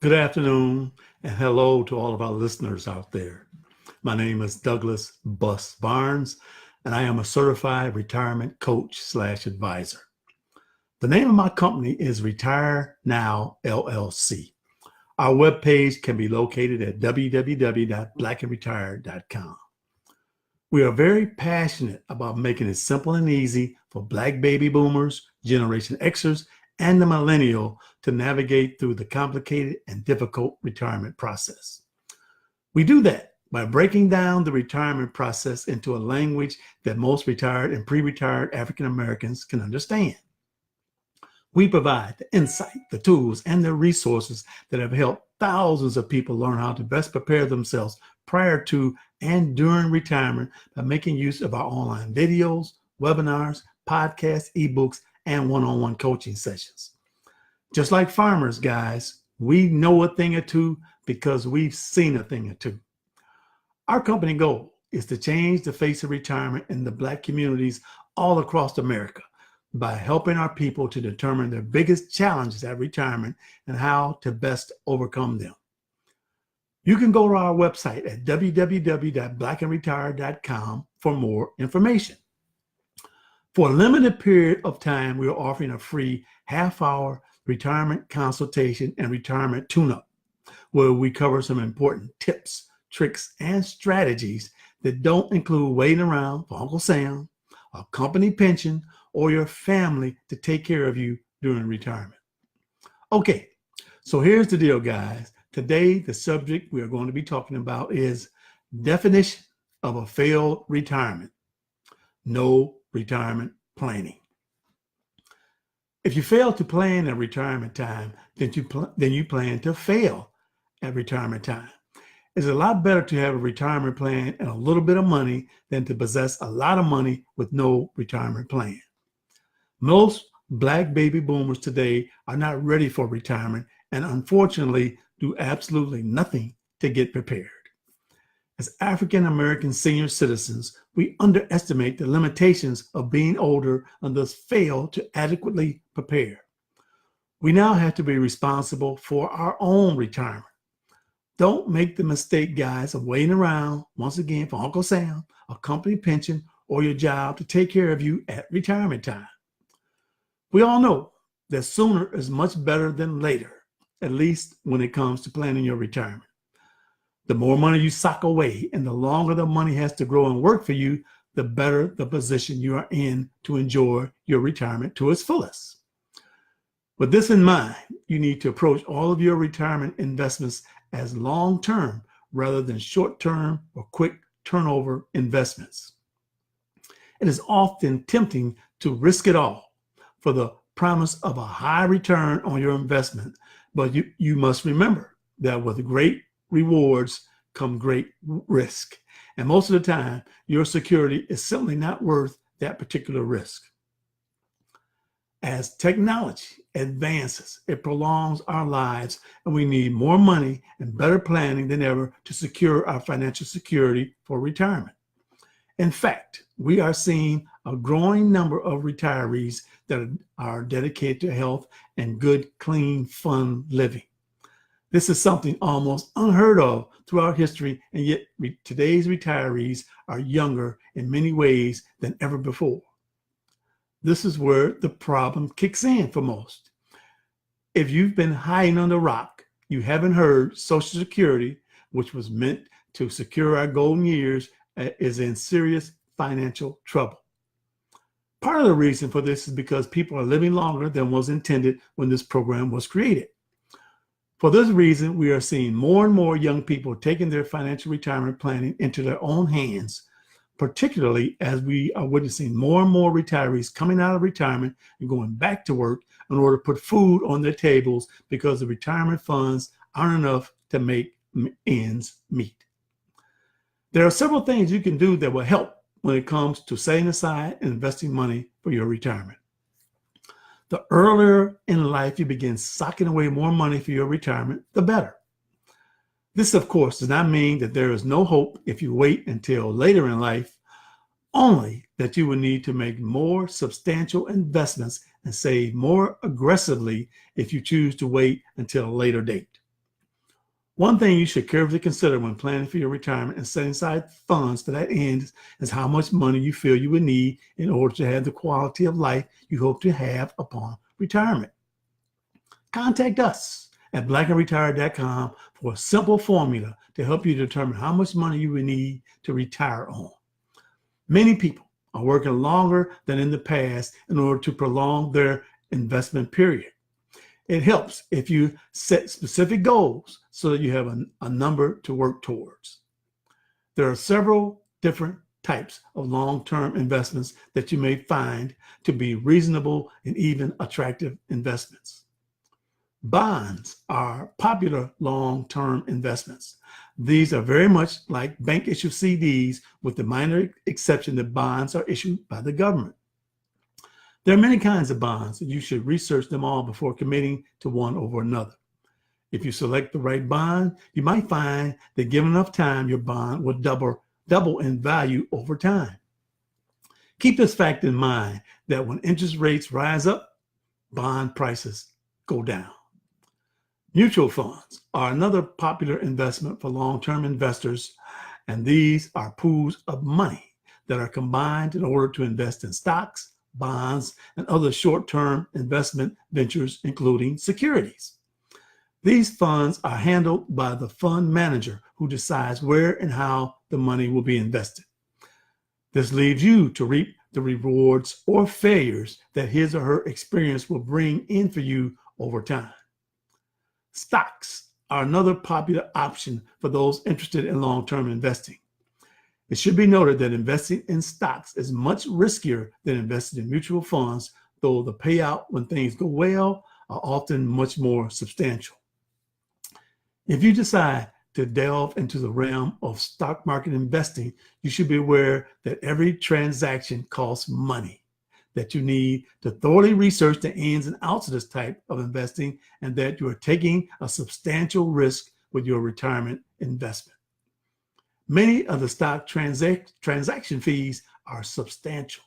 Good afternoon and hello to all of our listeners out there. My name is Douglas Bus Barnes, and I am a certified retirement coach slash advisor. The name of my company is Retire Now LLC. Our webpage can be located at www.blackandretired.com. We are very passionate about making it simple and easy for Black baby boomers, Generation Xers, and the millennial to navigate through the complicated and difficult retirement process. We do that by breaking down the retirement process into a language that most retired and pre retired African Americans can understand. We provide the insight, the tools, and the resources that have helped thousands of people learn how to best prepare themselves prior to and during retirement by making use of our online videos, webinars, podcasts, ebooks, and one-on-one coaching sessions. Just like farmers, guys, we know a thing or two because we've seen a thing or two. Our company goal is to change the face of retirement in the Black communities all across America by helping our people to determine their biggest challenges at retirement and how to best overcome them. You can go to our website at www.blackandretired.com for more information. For a limited period of time, we are offering a free half-hour retirement consultation and retirement tune-up, where we cover some important tips, tricks, and strategies that don't include waiting around for Uncle Sam, a company pension, or your family to take care of you during retirement. Okay, so here's the deal, guys. Today, the subject we are going to be talking about is definition of a failed retirement. No retirement planning. If you fail to plan at retirement time, then you plan to fail at retirement time. It's a lot better to have a retirement plan and a little bit of money than to possess a lot of money with no retirement plan. Most Black baby boomers today are not ready for retirement and unfortunately do absolutely nothing to get prepared. As African American senior citizens, we underestimate the limitations of being older and thus fail to adequately prepare. We now have to be responsible for our own retirement. Don't make the mistake, guys, of waiting around once again for Uncle Sam, a company pension, or your job to take care of you at retirement time. We all know that sooner is much better than later, at least when it comes to planning your retirement. The more money you sock away and the longer the money has to grow and work for you, the better the position you are in to enjoy your retirement to its fullest. With this in mind, you need to approach all of your retirement investments as long-term rather than short-term or quick turnover investments. It is often tempting to risk it all for the promise of a high return on your investment, but you must remember that with great rewards come great risk. And most of the time, your security is simply not worth that particular risk. As technology advances, it prolongs our lives, and we need more money and better planning than ever to secure our financial security for retirement. In fact, we are seeing a growing number of retirees that are dedicated to health and good, clean, fun living. This is something almost unheard of throughout history, and yet today's retirees are younger in many ways than ever before. This is where the problem kicks in for most. If you've been hiding under a rock, you haven't heard Social Security, which was meant to secure our golden years, is in serious financial trouble. Part of the reason for this is because people are living longer than was intended when this program was created. For this reason, we are seeing more and more young people taking their financial retirement planning into their own hands, particularly as we are witnessing more and more retirees coming out of retirement and going back to work in order to put food on their tables because the retirement funds aren't enough to make ends meet. There are several things you can do that will help when it comes to setting aside and investing money for your retirement. The earlier in life you begin socking away more money for your retirement, the better. This, of course, does not mean that there is no hope if you wait until later in life, only that you will need to make more substantial investments and save more aggressively if you choose to wait until a later date. One thing you should carefully consider when planning for your retirement and setting aside funds to that end is how much money you feel you would need in order to have the quality of life you hope to have upon retirement. Contact us at blackandretired.com for a simple formula to help you determine how much money you would need to retire on. Many people are working longer than in the past in order to prolong their investment period. It helps if you set specific goals so that you have a number to work towards. There are several different types of long-term investments that you may find to be reasonable and even attractive investments. Bonds are popular long-term investments. These are very much like bank-issued CDs, with the minor exception that bonds are issued by the government. There are many kinds of bonds, and you should research them all before committing to one over another. If you select the right bond, you might find that given enough time, your bond will double in value over time. Keep this fact in mind that when interest rates rise up, bond prices go down. Mutual funds are another popular investment for long-term investors, and these are pools of money that are combined in order to invest in stocks, bonds, and other short-term investment ventures, including securities. These funds are handled by the fund manager, who decides where and how the money will be invested. This leaves you to reap the rewards or failures that his or her experience will bring in for you over time. Stocks are another popular option for those interested in long-term investing. It should be noted that investing in stocks is much riskier than investing in mutual funds, though the payout when things go well are often much more substantial. If you decide to delve into the realm of stock market investing, you should be aware that every transaction costs money, that you need to thoroughly research the ins and outs of this type of investing, and that you are taking a substantial risk with your retirement investment. Many of the stock transaction fees are substantial.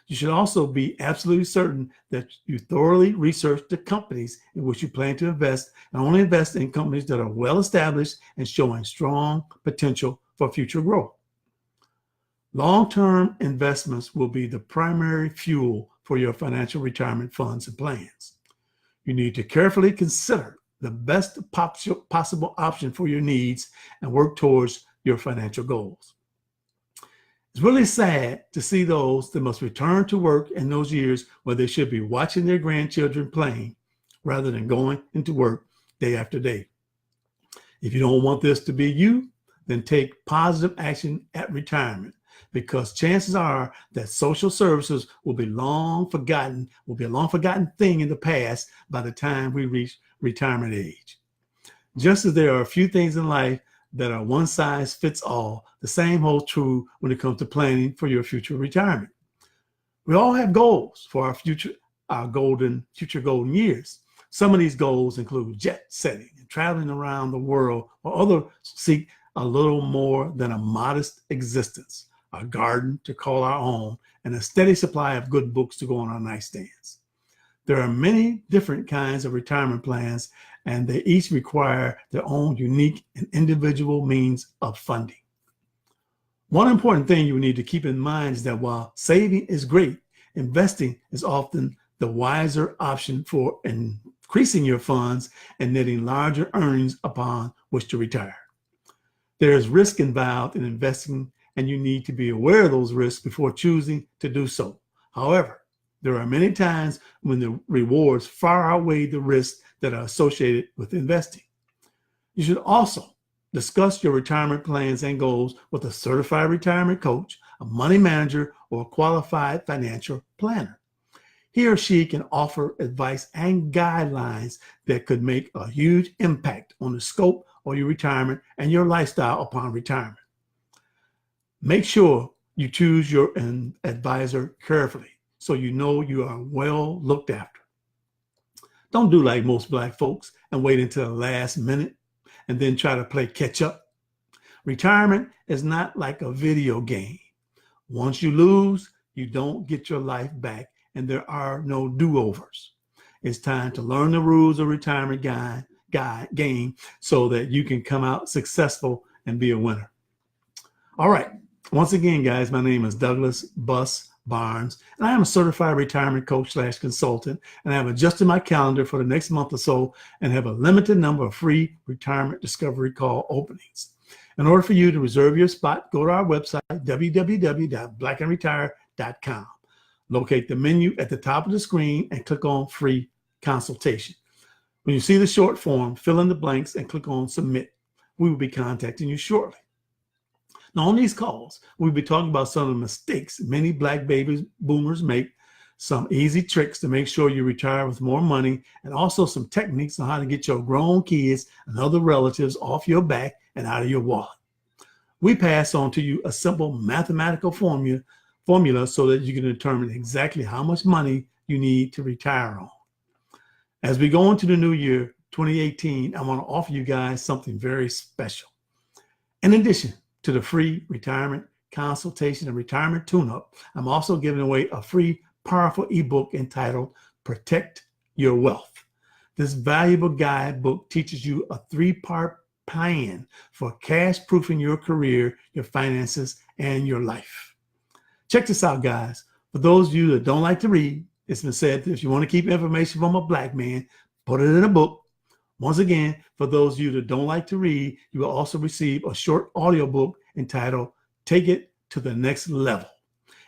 You should also be absolutely certain that you thoroughly research the companies in which you plan to invest, and only invest in companies that are well established and showing strong potential for future growth. Long-term investments will be the primary fuel for your financial retirement funds and plans. You need to carefully consider the best possible option for your needs and work towards your financial goals. It's really sad to see those that must return to work in those years where they should be watching their grandchildren playing rather than going into work day after day. If you don't want this to be you, then take positive action at retirement, because chances are that social services will be a long forgotten thing in the past by the time we reach retirement age. Just as there are a few things in life that are one size fits all, the same holds true when it comes to planning for your future retirement. We all have goals for our future golden years. Some of these goals include jet setting and traveling around the world, or others seek a little more than a modest existence, a garden to call our own, and a steady supply of good books to go on our nightstands. There are many different kinds of retirement plans, and they each require their own unique and individual means of funding. One important thing you need to keep in mind is that while saving is great, investing is often the wiser option for increasing your funds and netting larger earnings upon which to retire. There is risk involved in investing, and you need to be aware of those risks before choosing to do so. However, there are many times when the rewards far outweigh the risks that are associated with investing. You should also discuss your retirement plans and goals with a certified retirement coach, a money manager, or a qualified financial planner. He or she can offer advice and guidelines that could make a huge impact on the scope of your retirement and your lifestyle upon retirement. Make sure you choose your advisor carefully so you know you are well looked after. Don't do like most Black folks and wait until the last minute and then try to play catch up. Retirement is not like a video game. Once you lose, you don't get your life back, and there are no do-overs. It's time to learn the rules of retirement game so that you can come out successful and be a winner. All right. Once again, guys, my name is Douglas Bus Barnes, and I am a certified retirement coach / consultant, and I have adjusted my calendar for the next month or so and have a limited number of free retirement discovery call openings. In order for you to reserve your spot, go to our website, www.blackandretire.com. Locate the menu at the top of the screen and click on free consultation. When you see the short form, fill in the blanks and click on submit. We will be contacting you shortly. Now, on these calls, we'll be talking about some of the mistakes many black baby boomers make, some easy tricks to make sure you retire with more money, and also some techniques on how to get your grown kids and other relatives off your back and out of your wallet. We pass on to you a simple mathematical formula so that you can determine exactly how much money you need to retire on. As we go into the new year, 2018, I want to offer you guys something very special. In addition to the free retirement consultation and retirement tune-up, I'm also giving away a free, powerful ebook entitled Protect Your Wealth. This valuable guidebook teaches you a 3-part plan for cash-proofing your career, your finances, and your life. Check this out, guys. For those of you that don't like to read, it's been said that if you want to keep information from a black man, put it in a book. Once again, for those of you that don't like to read, you will also receive a short audiobook entitled Take It to the Next Level.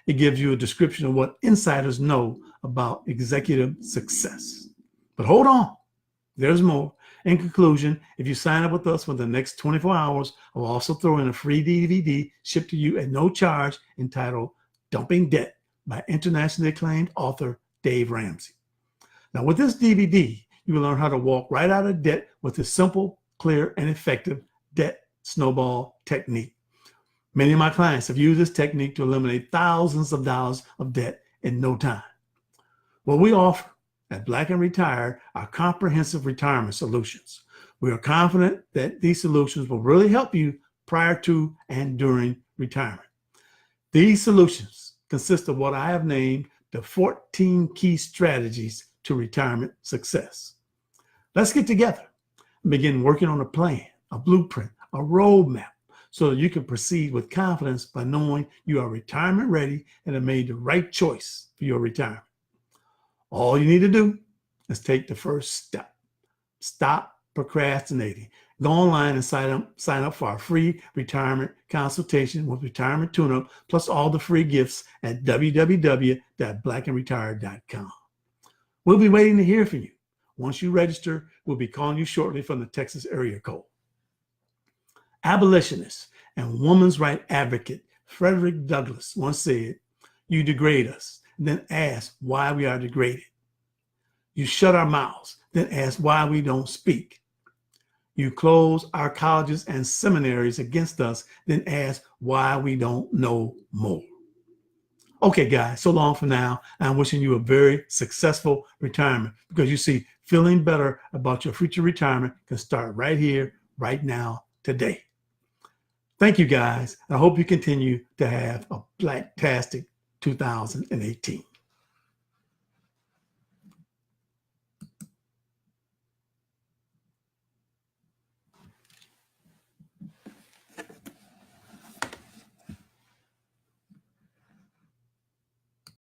It gives you a description of what insiders know about executive success. But hold on, there's more. In conclusion, if you sign up with us for the next 24 hours, I'll also throw in a free DVD shipped to you at no charge entitled Dumping Debt by internationally acclaimed author Dave Ramsey. Now, with this DVD, you will learn how to walk right out of debt with a simple, clear, and effective debt snowball technique. Many of my clients have used this technique to eliminate thousands of dollars of debt in no time. What we offer at Black and Retired are comprehensive retirement solutions. We are confident that these solutions will really help you prior to and during retirement. These solutions consist of what I have named the 14 key strategies to retirement success. Let's get together and begin working on a plan, a blueprint, a roadmap, so that you can proceed with confidence by knowing you are retirement ready and have made the right choice for your retirement. All you need to do is take the first step. Stop procrastinating. Go online and sign up for our free retirement consultation with Retirement Tune-Up, plus all the free gifts at www.blackandretire.com. We'll be waiting to hear from you. Once you register, we'll be calling you shortly from the Texas area code. Abolitionist and woman's right advocate Frederick Douglass once said, "You degrade us, then ask why we are degraded. You shut our mouths, then ask why we don't speak. You close our colleges and seminaries against us, then ask why we don't know more." Okay, guys, so long for now. I'm wishing you a very successful retirement, because you see, feeling better about your future retirement can start right here, right now, today. Thank you, guys. I hope you continue to have a blacktastic 2018.